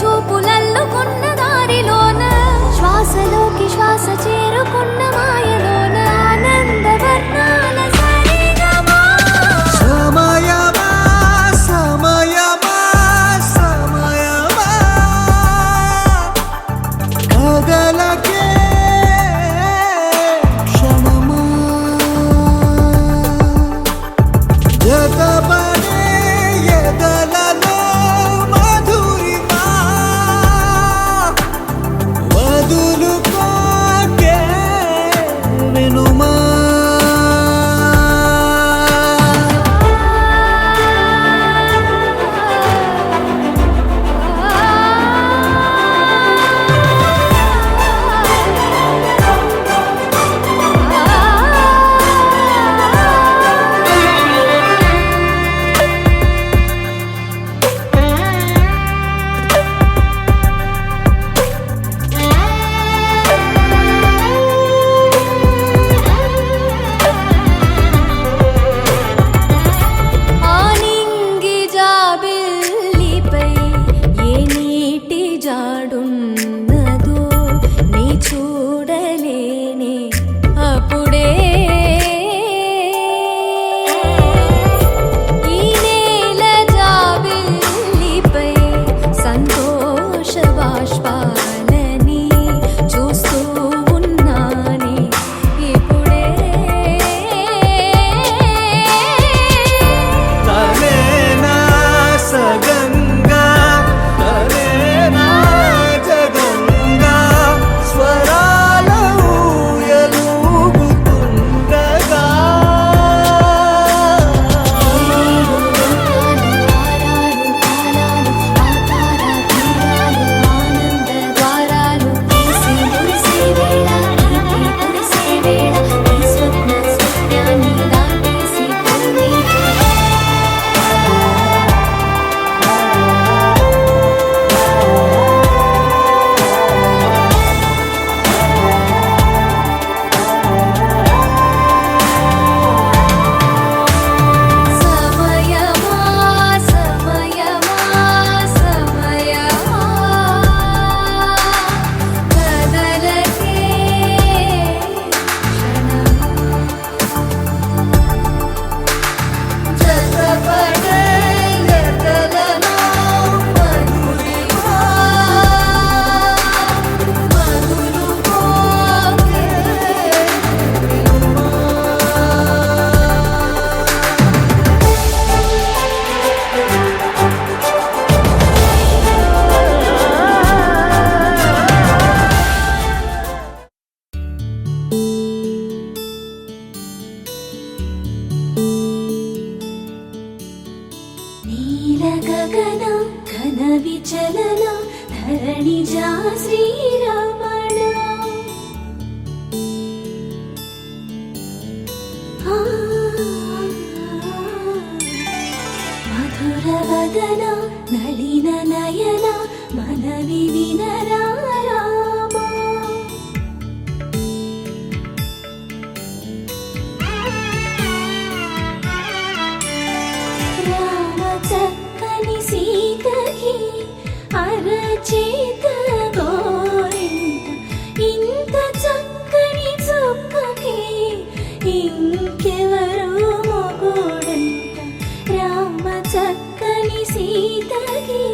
చూపులల్లుకున్న దారిలోన శ్వాసలోకి శ్వాస చేరుకున్న మాయలోన ఆనందవర్ణాల సరిగమా సమయమా సమయమా సమయమా కదలకే క్షణమా జతపడే ఎదలలో మధురిమా వదులుకోకే వినుమా ఆనింగి జాబిల్లిపై ఏ నీటి జాడున్నదో నీ చూడలేనే అప్పుడే ఈ నేల జాబిల్లిపై సంతోష బాష్పాలని చూస్తూ ఉన్నానే ఇప్పుడే తనేనా సగంగా తనేనా జగంగా స్వరాల ఊయలూగుతుండగా సమయమా సమయమా సమయమా కదలకే జతపడే ఎదలలో మధురిమా వదులుకోకే నీల గగన ఘన విచలన ధరణిజా శ్రీరమణ మధుర వదన నళిన నయన మనవి వినరా రామా రామ చక్కని సీతకి అరచేత గోరింట ఇంత చక్కని చుక్కకి ఇంకెవరు మొగుడంట రామ చక్కని సీతకి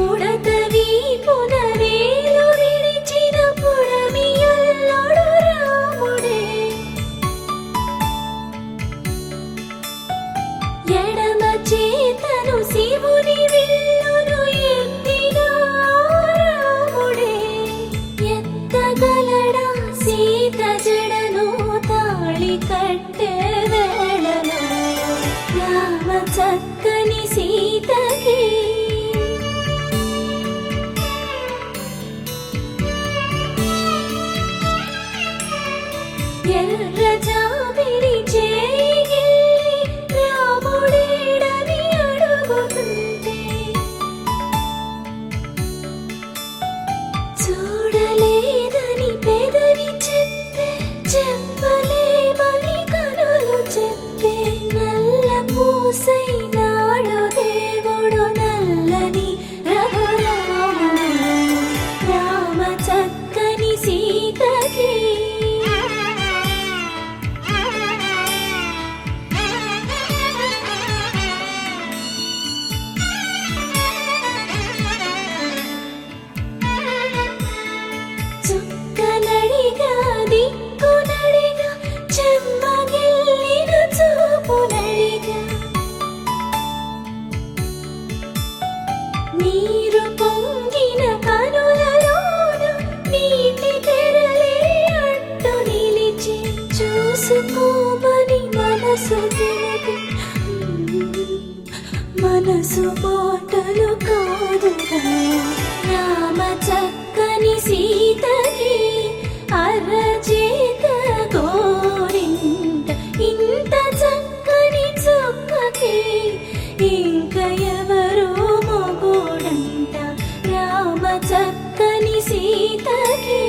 ఉడత వీపున వేలు విడిచిన పుడమియల్లుడు రాముడే ఎడమ చేతను శివుని విల్లును ఎత్తిన రాముడే ఎత్తగలడా సీత జడను తాళి కట్టే వేళలో రామ చక్కని సీతకి ఎర్ర జాబిలి చేయి రాముడేడని అడుగుతుంటే చూసైనాడు దేవుడు నల్లని రఘురాముడు రామ చక్కని సీతకి చుక్కనడిగా దిక్కునడిగా చెమ్మగిల్లిన చూపునడిగా నీరు పొంగిన కనులలోన నీటి తెరలే అడ్డు నిలిచి చూసుకోమని మనసు తినది మనసు మాటలు కాదుగా రామ చక్కని సీతకి అరచేత గోరింట ఇంత చక్కని చుక్కకి ఇంక ఎవరు మొగుడంట రామ చక్కని సీతకి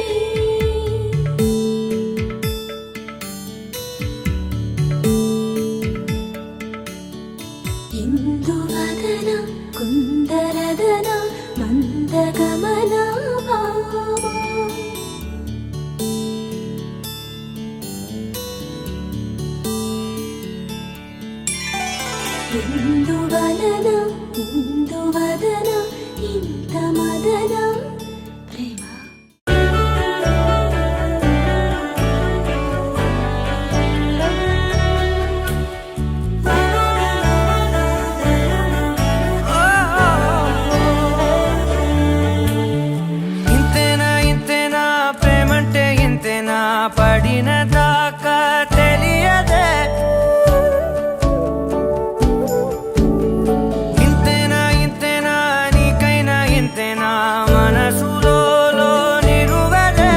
ఇందువదన కుందరదన మందగమన భామ ఇందువలన ఇందువదన ఇంత మదన ప్రేమ ఇంతేనా ఇంతేనా ప్రేమంటే ఇంతేనా పడిన దాకా తెలియదే ఇంతేనా ఇంతేనా నీకైనా ఇంతేనా మనసులో నిరువదే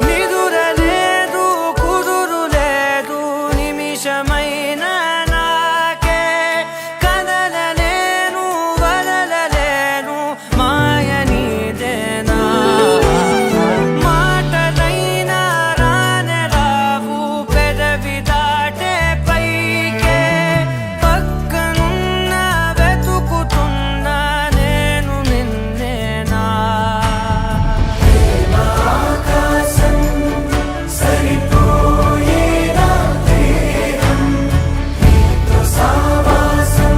నిదురలేదు కుదురు లేదు నిమిషమైన నాకే కదలలేను వదలలేను మాయ నీదేనా మాటలైనా రానే రావు పెదవి దాటే పైకే పక్కనున్న వెతుకుతున్నా నేను నిన్నేనా ఆకాశం సరిపోయేనా దేహం నీతో సావాసం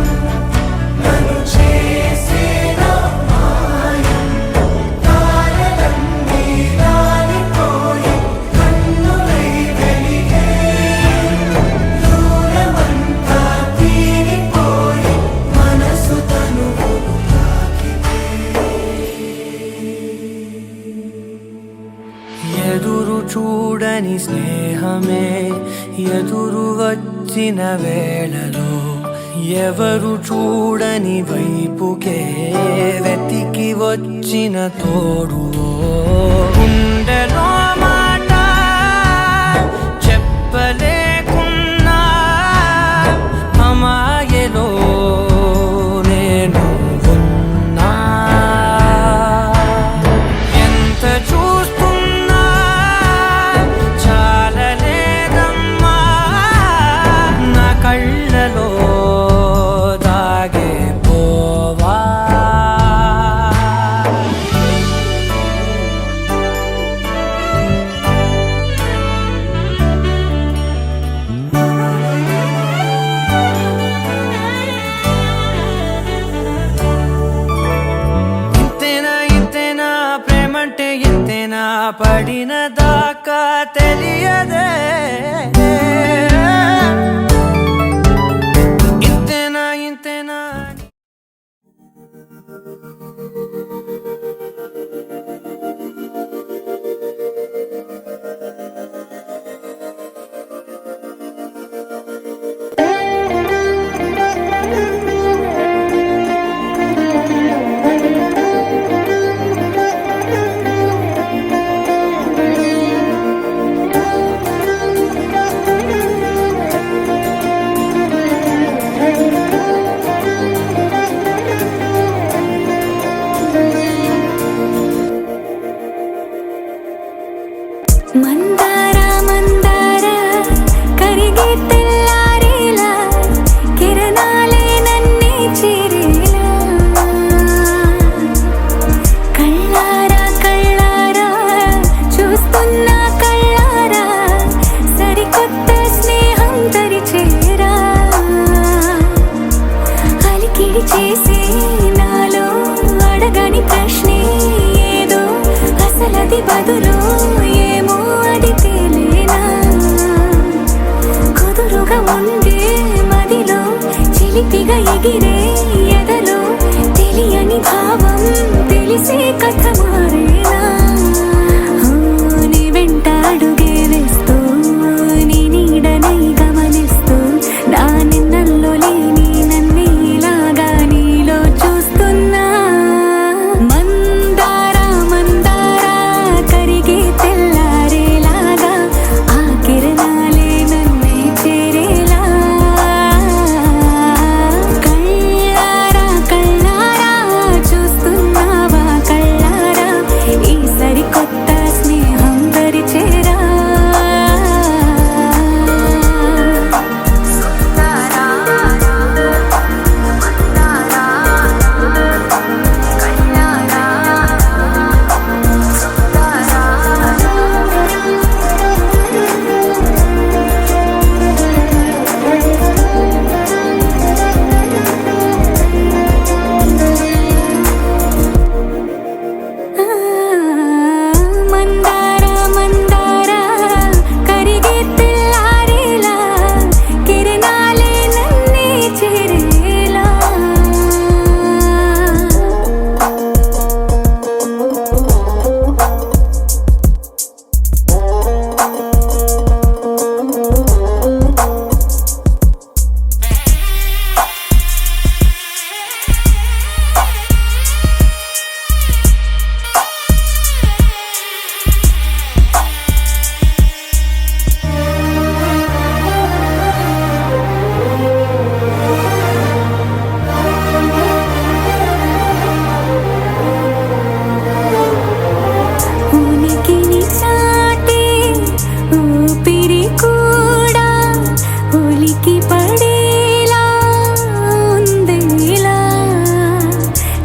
నన్ను చేసేనా మాయం తారలన్నీ రాలిపోయి కన్నులై వెలిగే దూరమంతా తీరిపోయి మనసు తనువును ఎదురు చూడని స్నేహమే ఎదురు వచ్చిన వేళలో ఎవరు చూడని వైపుకే వెతికి వచ్చిన తోడువో గుండెలో మాట చెప్పలేకున్నా అమాయలో నేను ఉన్నా ఎంత చూస్తున్నా చాలలేదమ్మా నా కళ్ళలో దాగే పోవా ఇంతేనా ఇంతేనా ప్రేమంటే ఇంతేనా పడిన దాకా తెలియదే ఇంతేనా ఇంతేనా తెగ ఎగిరే ఎదలో తెలియని భావం తెలిసే కథ మారేనా నీ వెంట అడుగే వేస్తూ నీ నీడనై గమనిస్తూ నా నిన్నల్లో లేని నన్నే ఇలాగా నీలో చూస్తున్నా మందారా మందారా కరిగే తెల్లారేలాగా ఆ కిరణాలే నన్నే చేరేలా కళ్ళారా కళ్ళారా చూస్తున్నావా కళ్ళారా ఈ సరికొత్త స్నేహం పరిచేరా మందారా మందారా కరిగే తెల్లారేలా కిరణాలే నన్నే చేరేలా ఉనికిని చాటే ఊపిరి కూడా ఉలికి పడేలా ఉందేలా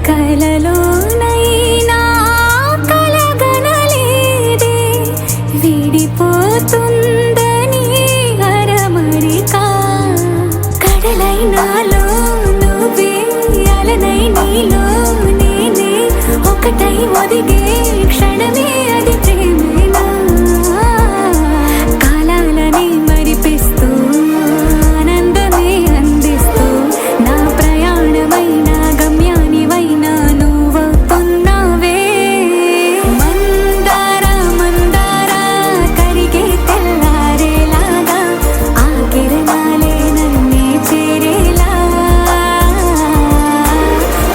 కలలోనైనా కలగనలేదే విడిపోతుందని అరమరిక కడలైనాలో నువ్వే అలనై నీలో నేనే ఒకటై ఒదిగే క్షణమే అది ప్రేమేనా కాలాలని మరిపిస్తూ ఆనందమే అందిస్తూ నా ప్రయాణమైన గమ్యానివైనా నువ్వవుతున్నావే మందారా మందారా కరిగే తెల్లారేలాగా ఆ కిరణాలే నన్నే చేరేలా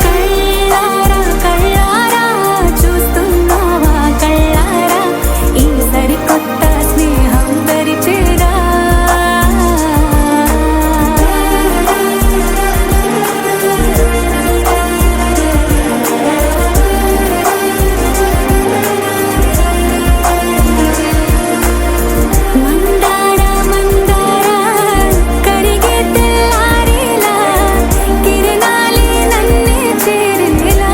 కళ్ళారా కళ్ళారా చూస్తున్నావా కళ్ళారా ఈ సరికొత్త స్నేహం పరిచేరా మందారా మందారా కరిగే తెల్లారేలా కిరణాలే నన్నే చేరేలా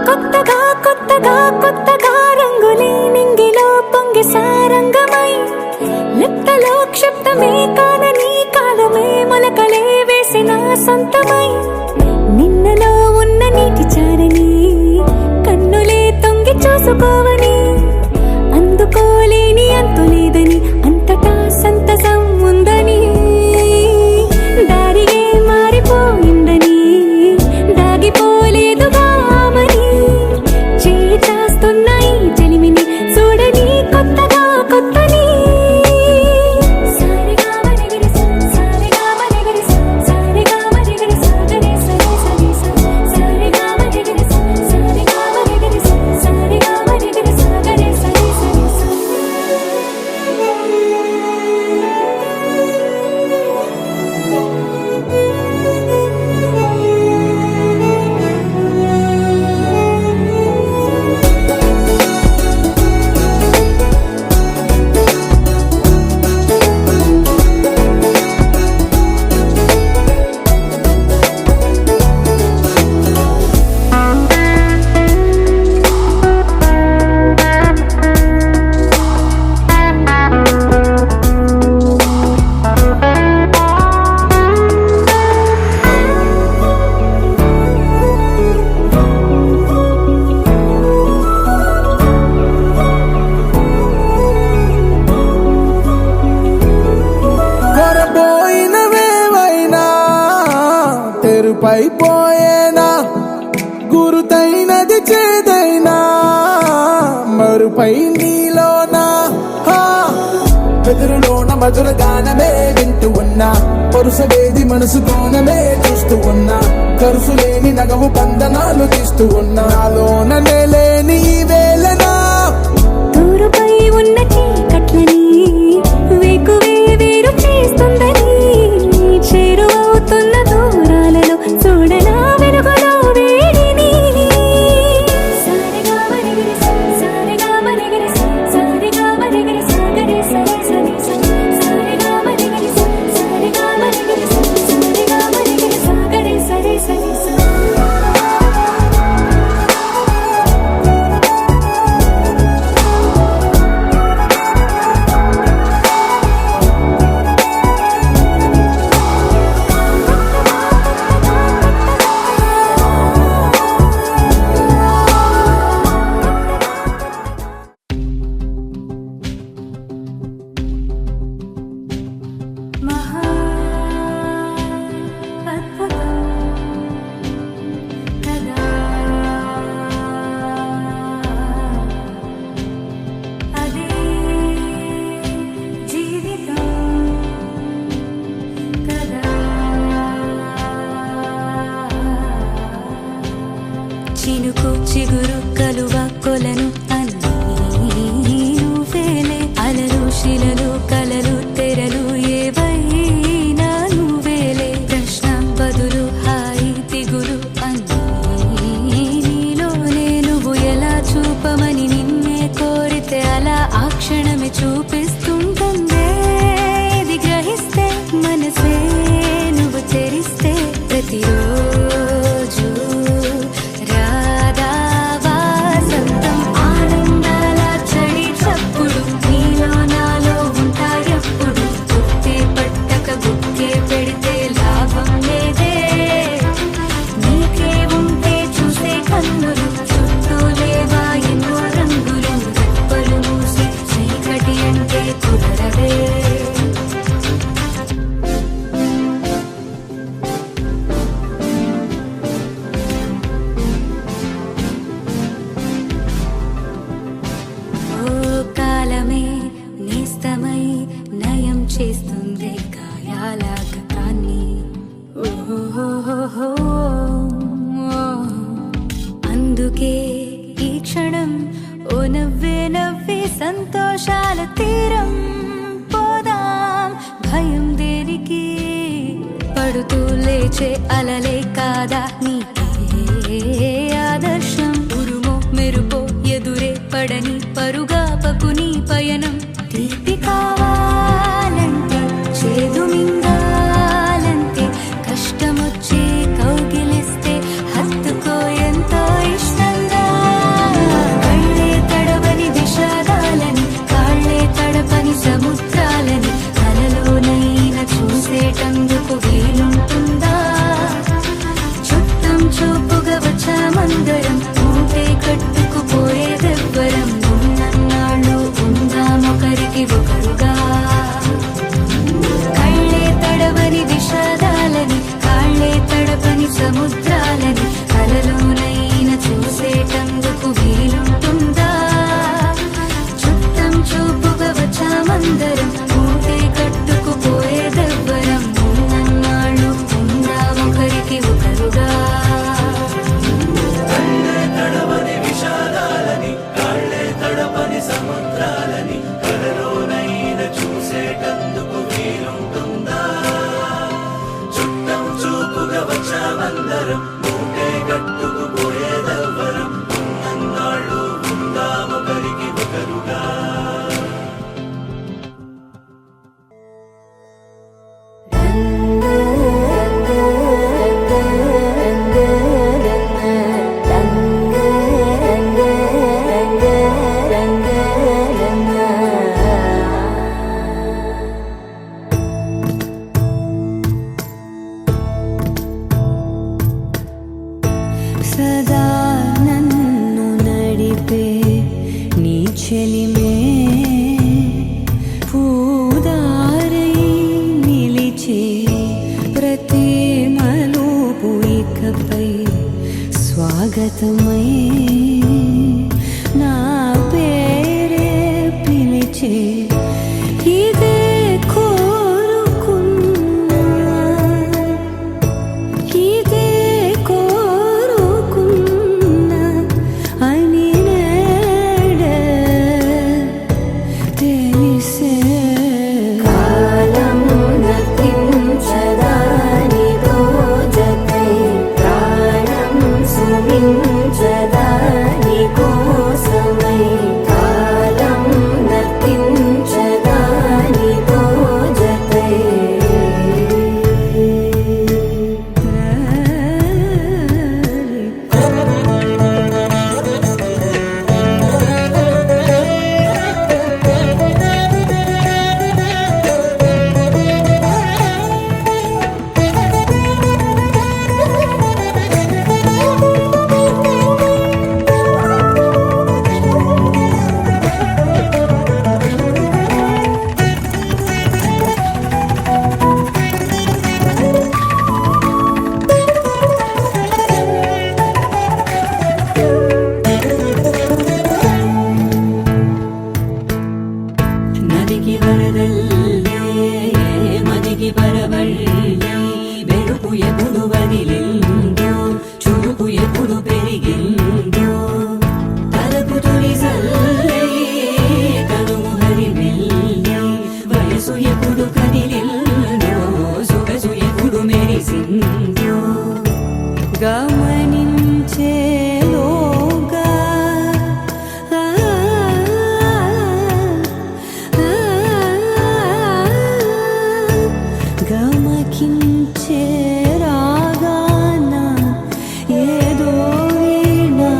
కొత్తగా కొత్తగా కొత్తగా రంగులే నింగిలో పొంగి సారంగమై లిప్తలో క్షిప్తమే కాదని కాలమే మొలకలే వేసిన సొంతమై నిన్నలో ఉన్న నీటి చారని కన్నులే తొంగి చూసుకోవని అందుకోలేని అంతులేదని అంతటా సంతసం ఉందని దారిగే మారిపోయిందని దాగిపోలేదుగా ఆమని చేస్తాస్తున్నాయి చెలిమిని చూడని కొత్తగా కొత్తని సారిగా మరిగిరి సారిగా మరిగిరి సారిగా మరిగిరి తీయేనా గురుతైనది చేదైనా మరుపై నీలోనా వెదురులోన మధుర గానమే వింటూ ఉన్నా పరుసవేది మనసు కోణమే చూస్తూ ఉన్నా కరుసు లేని నగవు బంధనాలు తీస్తూ ఉన్నా నాలోన నేలేని ఈ వేళనా తూరుపై ఉన్న చీకట్లని వేకువే వేరు చేస్తుందని చేరువవుతున్న దూరాలలో చూడనా వెలుగులో వేడిని సారెగా మరిగిరి సారెగా మరిగిరి సారెగా మరిగిరి సాగరే సరే సరే సారెగా మరిగిరి సారెగా మరిగిరి సారెగా మరిగిరి సాగరే సరే సరే మహా అద్భుతం కదా అదే జీవితం కదా చినుకు చిగురు కలువ కొలను అన్నీ నువ్వేలే అలలు శిలలు కలలు తెరలు ఏవైనా నువ్వేలే ప్రశ్న బదులు హాయి దిగులు అన్నీ నీలోనే నువ్వు ఎలా చూపమని నిన్నే కోరితే అలా ఆ క్షణమే చూపిస్తుంటుందే ఇది గ్రహిస్తే మనసే నువ్వు తెరిస్తే ప్రతిరోజు రాధా వాసంతం ఆనందాల చడి చప్పుడు నీలో నాలో ఉంటాయప్పుడు గుత్తే పట్టక గుక్కే పెడితే లాభం లేదే నీకే ఉంటే చూసే కన్నులు చుట్టూ లేవా ఎన్నో రంగులు రెప్పలు మూసి చీకటి అంటే కుదరదే ఓ కాలమే నేస్తమై నయం చేస్తుంది గాయాల గతాన్ని ఓహో అందుకే ఈ క్షణం ఓ నవ్వే నవ్వే సంతోషాల తీరం పోదాం భయం దేనికి పడుతూ లేచే అలలే కాదా నీకే ఆదర్శం ఉరుమో మెరుపో ఎదురే పడని పరుగాపకు నీ పయనం తీపి కావాలంటే చేదు మింగాలంటే కష్టమొచ్చే కౌగిలిస్తే హత్తుకో ఎంతో ఇష్టంగా కళ్ళే తడవని విషాదాలని కాళ్ళే తడపని సముద్రాలని కలలోనైనా చూసేటందుకు వీలుంటుందా చుట్టం చూపుగా వచ్చామందరం మూటే కట్టుకుపోయేదెవ్వరం ఉన్నన్నాళ్ళు ఉందామొకరికి ఒకరుగా కళ్ళే తడవని విషాదాలని కాళ్ళే తడపని సముద్రాలని కలలోనైనా చూసేటందుకు వీలుంటుందా చుట్టం చూపుగా వచ్చామందరం మూటే కట్టుకుపోయేదెవ్వరం ఉన్నన్నాళ్ళు ఉందామొకరికి ఒకరుగా సదా నన్ను నడిపే నీ చెలిమే పూదారై నిలిచే ప్రతి మలుపు ఇకపై స్వాగతమై నా పేరే పిలిచే ఇదే కోరుకున్నా ఇదే కోరుకున్నా అని నేడే తెలిసే కాలం నతించదాని రోజకై ప్రాణం సుమించదాని కోసమై కాలం నతించదాని రోజకై ನದಿಗೆ ವರದಲ್ಲೇ ಮದಿಗೆ ಬರವಳ್ಳಿ ಬೆರುಕು ಎప్పుడు వదిలిందో చురుకు ఎప్పుడు పెరిగిందో తలపు తొలిసల్లే కనుము హరిమెల్లి వయసు ఎప్పుడు కదిలిందో సొగసు ఎప్పుడు మెరిసిందో గమనించేలోగా గమకించే రాగాన ఏదో వీణా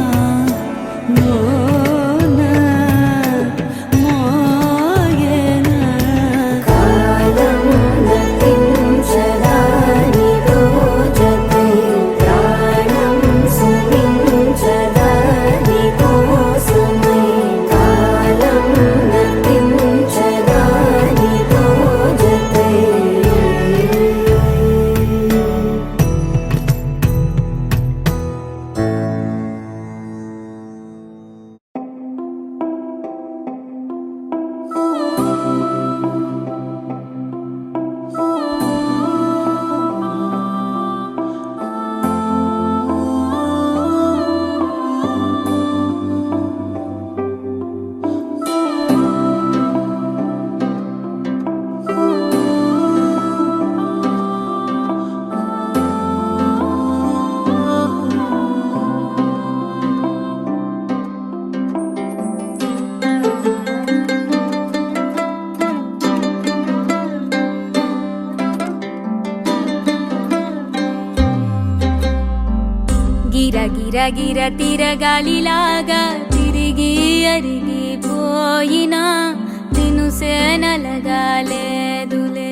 మోనా మోగేనా కాలం నతించదాని రోజకై ప్రాణం సుమించదాని కోసమై కాలం నతించదాని రోజకై గిర గిర గిర తిరగాలిలాగా తిరిగి అరిగిపోయినా దినుసే నలగాలేదులే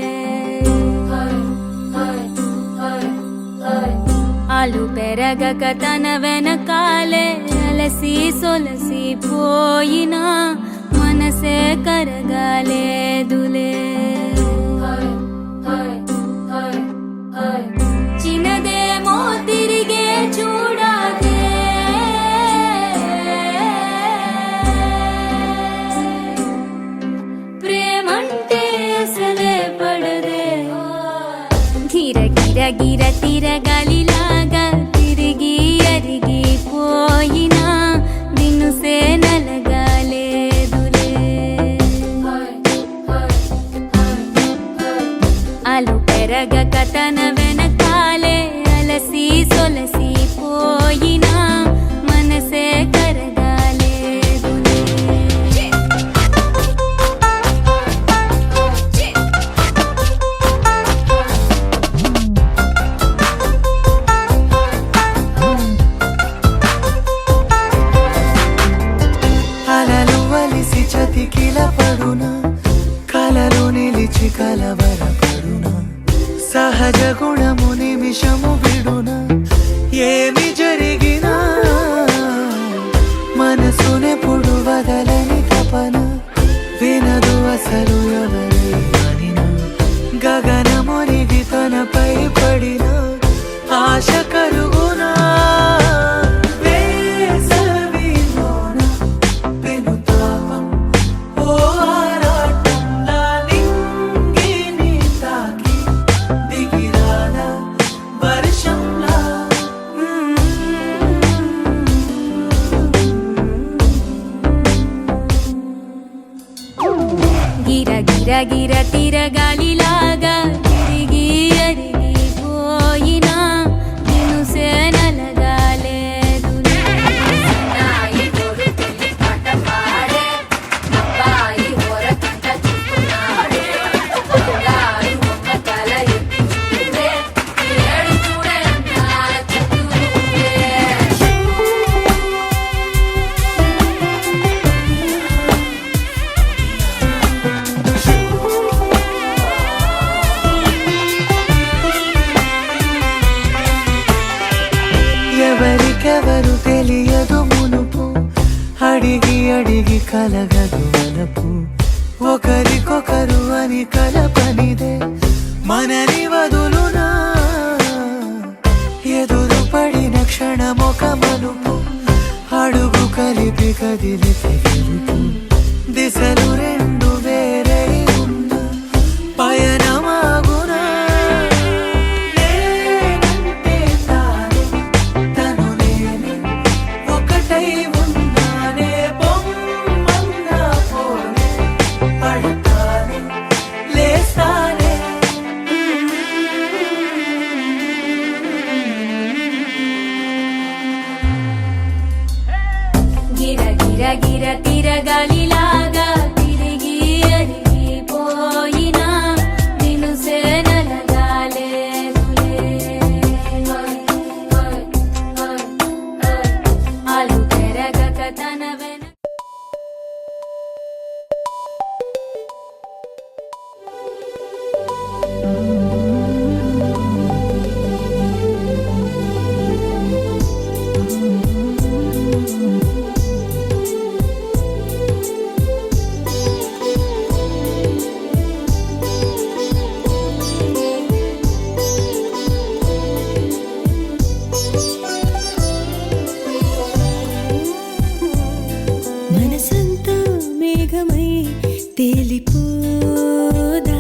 ఆలు పెరగక తన వెనకాలే అలసి సొలసి పోయినా మనసే కరగాలేదులే చిన్నదేమో తిరిగే చూడాదే ప్రేమంటే అసలే పడదే గిర గిర గిర తిరగాలిలాగా తిరిగి అరిగిపోయినా దినుసే నలగాలేదులే ఆలు పెరగక తన వెనకాలే అలసి సొలసి పోయినా మనసే కరగాలేదులే అలలు వలిసి చతికిల పడునా కలలు నిలిచి కలవరపడునా సహజ గుణము నిమిషము విడునా ఏమి జరిగినా మనసునెప్పుడు వదలని తపన వినదు అసలు ఎవరి అనినా గగనమునిగి తనపై పడిన ఆశ కలుగునా గిరగిర తిరగాలిలాగా తిరిగి అరిగిపోయినా నేను సేనలగాలేదు ఎవరికెవరు తెలియదు మునుపు అడిగి అడిగి కలగదు వలపు ఒకరికొకరు అని కలపనిదే మనని వదులునా ఎదురు పడిన క్షణమొక మలుపు అడుగు కలిపి కదిలితే గెలుపు దిశలు రెండు వేరే ఉన్న పయనమాగునా నేనంటే తానే తను నేనే ఒకటై ఉన్నానే బొమ్మన్నా పోనే పడతానే లేస్తానే గిర గిర గిర తిరగాలిలాగా తిరిగి అరిగిపోయినా నేను సేనలగాలేదులే అలు పెరగక తన వెన మనసంతా మేఘమై తేలిపోదా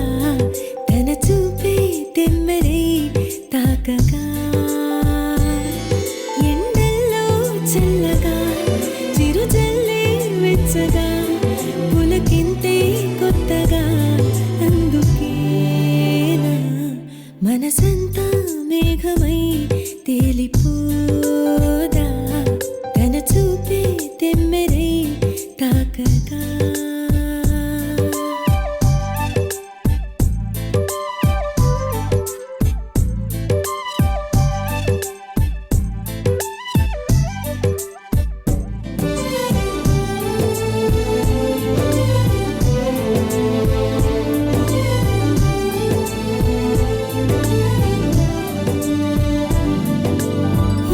తన చూపే తెమ్మెరై తాకగా ఎండల్లో చల్లగా చిరుజల్లే వెచ్చగా పులకింతే కొత్తగా అందుకేనా మనసంతా మేఘమై తేలిపోదా తన చూపే తెమ్మెరై తాకగా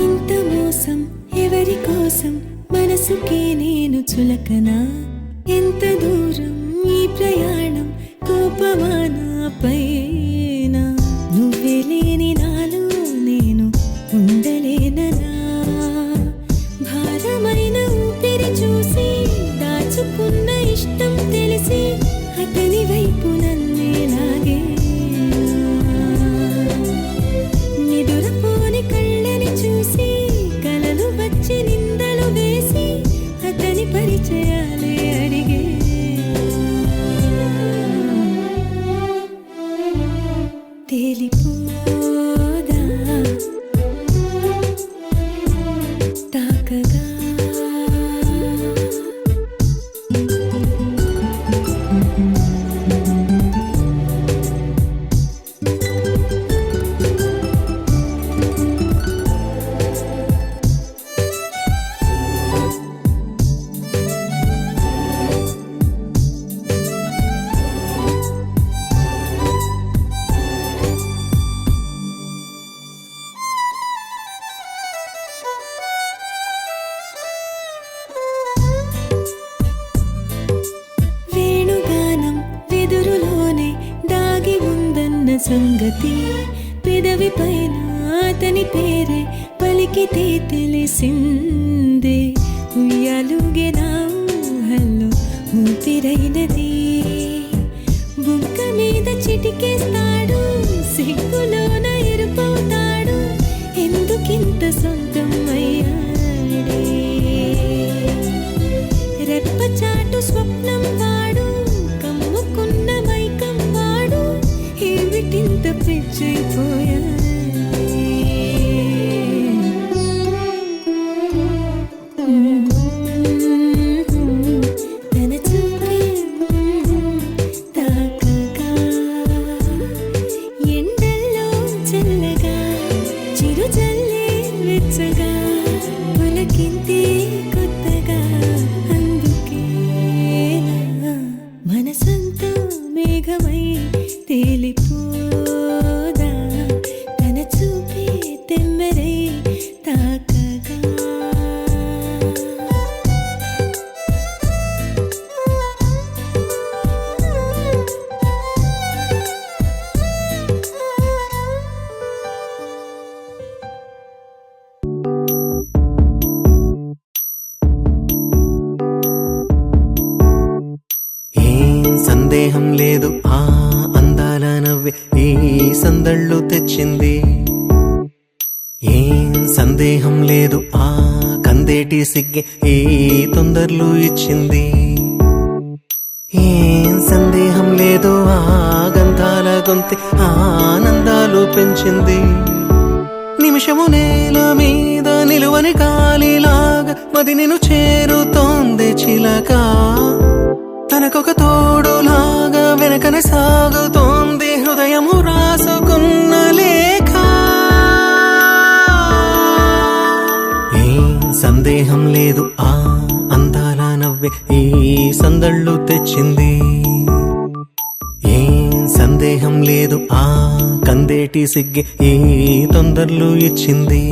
ఇంత మోసం ఎవరి కోసం మనసుకే నేను చులకనా ఎంత దూరం ఈ ప్రయాణం కోపమానా పైన నువ్వే లేని నాలో నేను ఉండలేననా భారమైన ఊపిరి చూసి దాచుకున్న ఇష్టం తెలిసి అతని వైపు నన్నే లాగే నిదురపోని కళ్ళని చూసి కలలు వచ్చి నిందలు వేసి అతని పరిచయాలే అడిగే తేలిపోదా తాకగా వేణుగానం వెదురులోనే దాగి ఉందన్న సంగతి పెదవి పైన అతని పేరే పలికితే తెలిసిందే ఉయ్యాలుగే నా ఊహల్లో ఊపిరైనది బుగ్గ మీద చిటికేస్తాడు సిగ్గులోన ఎరుపవుతాడు ఎందుకింత సొంతం అయ్యాడే రెప్పచాటు స్వప్నం వాడు కమ్ముకున్న మైక కందేటి సిగ్గే ఈ తొందరలు ఇచ్చింది. ఏం సందేహం లేదు ఆ గంధాల గొంతి ఆనందాలు పెంచింది. నిమిషము నేల మీద నిలువని గాలిలాగా మది నిన్ను చేరుతోంది చిలక. తనకొక తోడులాగా వెనకనే సాగుతోంది హృదయము రాసుకున్న లేఖ. ఏం సందేహం లేదు ఆ అందాల నవ్వే ఈ సందళ్ళు తెచ్చింది. ఏం సందేహం లేదు ఆ కందేటి సిగ్గే ఈ తొందరలు ఇచ్చింది.